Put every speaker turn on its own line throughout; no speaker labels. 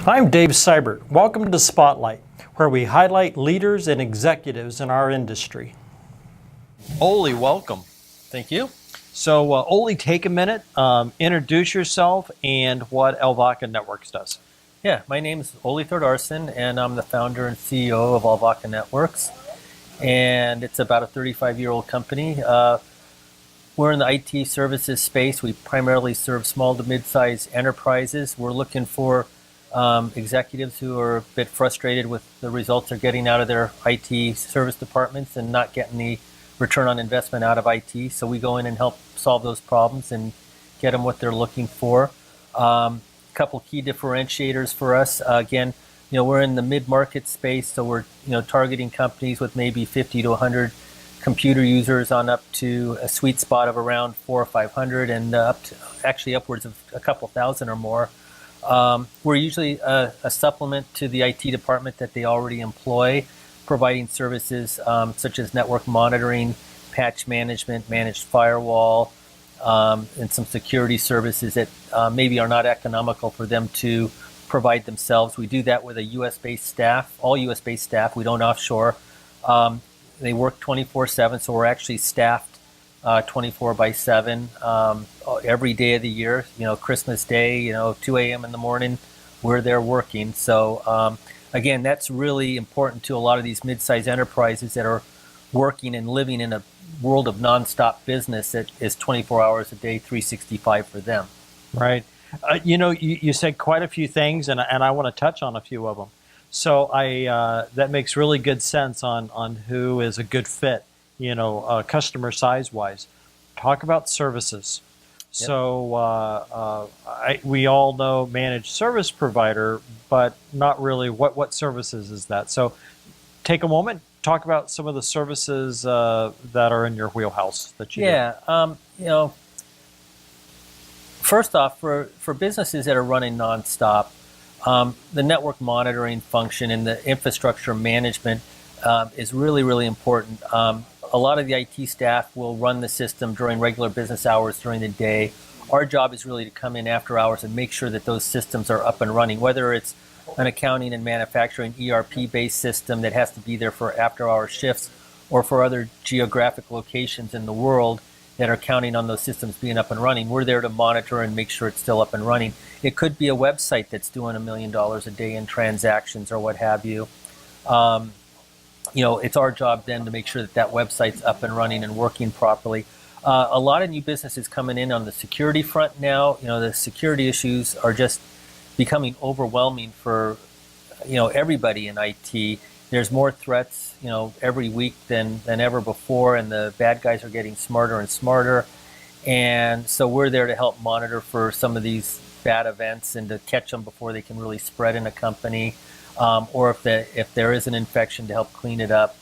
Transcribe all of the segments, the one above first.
I'm Dave Seibert. Welcome to Spotlight, where we highlight leaders and executives in our industry. Ole, welcome.
Thank you.
So, Ole, take a minute, introduce yourself and what Alvaka Networks does.
Yeah, my name is Ole Thordarson, and I'm the founder and CEO of Alvaka Networks. And it's about a 35-year-old company. We're in the IT services space. We primarily serve small to mid-sized enterprises. We're looking for executives who are a bit frustrated with the results they're getting out of their IT service departments and not getting the return on investment out of IT. So we go in and help solve those problems and get them what they're looking for. Couple key differentiators for us. Again, we're in the mid-market space, so we're targeting companies with maybe 50 to 100 computer users on up to a sweet spot of around 400 or 500 and up to actually upwards of a couple thousand or more. We're usually a supplement to the IT department that they already employ, providing services such as network monitoring, patch management, managed firewall, and some security services that maybe are not economical for them to provide themselves. We do that with a U.S.-based staff, all U.S.-based staff. We don't offshore. They work 24/7, so we're actually staffed 24/7 every day of the year. Christmas Day, 2 a.m. in the morning, we're there working. So again, that's really important to a lot of these mid-sized enterprises that are working and living in a world of nonstop business that is 24 hours a day, 365 for them.
Right. You said quite a few things, and I want to touch on a few of them. So that makes really good sense on who is a good fit, customer size-wise. Talk about services. Yep. So we all know managed service provider, but not really what services is that. So take a moment, talk about some of the services that are in your wheelhouse that you do.
First off, for businesses that are running nonstop, the network monitoring function and the infrastructure management is really, really important. A lot of the IT staff will run the system during regular business hours during the day. Our job is really to come in after hours and make sure that those systems are up and running, whether it's an accounting and manufacturing ERP-based system that has to be there for after-hour shifts or for other geographic locations in the world that are counting on those systems being up and running. We're there to monitor and make sure it's still up and running. It could be a website that's doing $1 million a day in transactions or what have you. It's our job then to make sure that website's up and running and working properly. A lot of new businesses coming in on the security front now. The security issues are just becoming overwhelming for everybody in IT. There's more threats every week than ever before, and the bad guys are getting smarter and smarter. And so we're there to help monitor for some of these bad events and to catch them before they can really spread in a company, or if there is an infection, to help clean it up.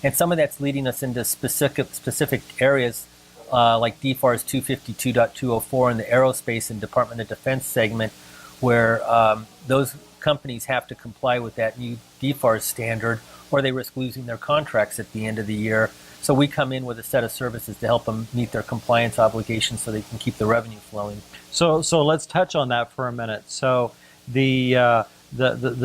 And some of that's leading us into specific areas like DFARS 252.204 in the aerospace and Department of Defense segment, where those companies have to comply with that new DFARS standard, or they risk losing their contracts at the end of the year. So we come in with a set of services to help them meet their compliance obligations so they can keep the revenue flowing.
So let's touch on that for a minute. So the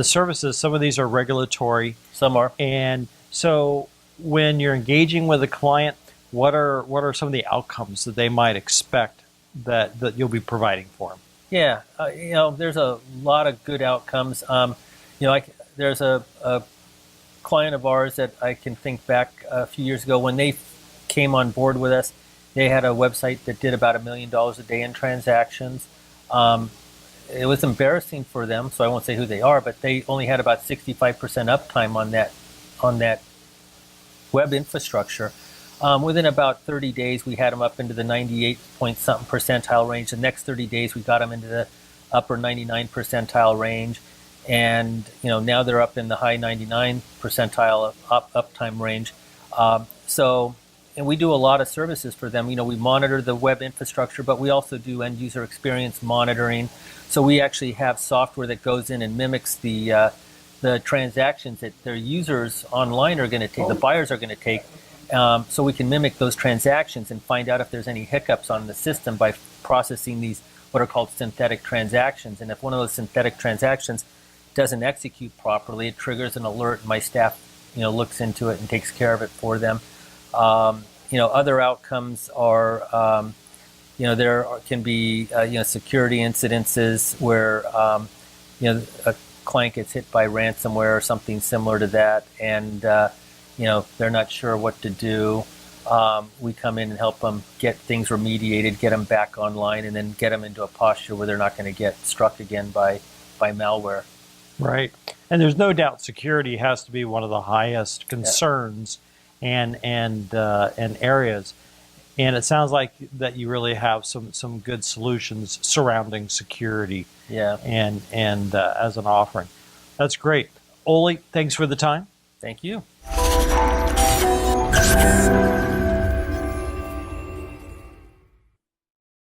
services, some of these are regulatory.
Some are.
And so when you're engaging with a client, what are some of the outcomes that they might expect that you'll be providing for them?
Yeah, there's a lot of good outcomes. There's a client of ours that I can think back a few years ago when they came on board with us. They had a website that did about $1 million a day in transactions. It was embarrassing for them, so I won't say who they are, but they only had about 65% uptime on that web infrastructure. Within about 30 days, we had them up into the 98-point-something percentile range. The next 30 days, we got them into the upper 99 percentile range. And now they're up in the high 99 percentile uptime range. And we do a lot of services for them. We monitor the web infrastructure, but we also do end user experience monitoring. So we actually have software that goes in and mimics the transactions that their users online are going to take, the buyers are going to take. So we can mimic those transactions and find out if there's any hiccups on the system by processing these what are called synthetic transactions. And if one of those synthetic transactions doesn't execute properly, it triggers an alert, and my staff, looks into it and takes care of it for them. Other outcomes are, there can be, security incidences where, a client gets hit by ransomware or something similar to that, and, they're not sure what to do. We come in and help them get things remediated, get them back online, and then get them into a posture where they're not going to get struck again by malware.
Right. And there's no doubt security has to be one of the highest concerns and areas. And it sounds like that you really have some good solutions surrounding security and as an offering. That's great. Ole, thanks for the time.
Thank you.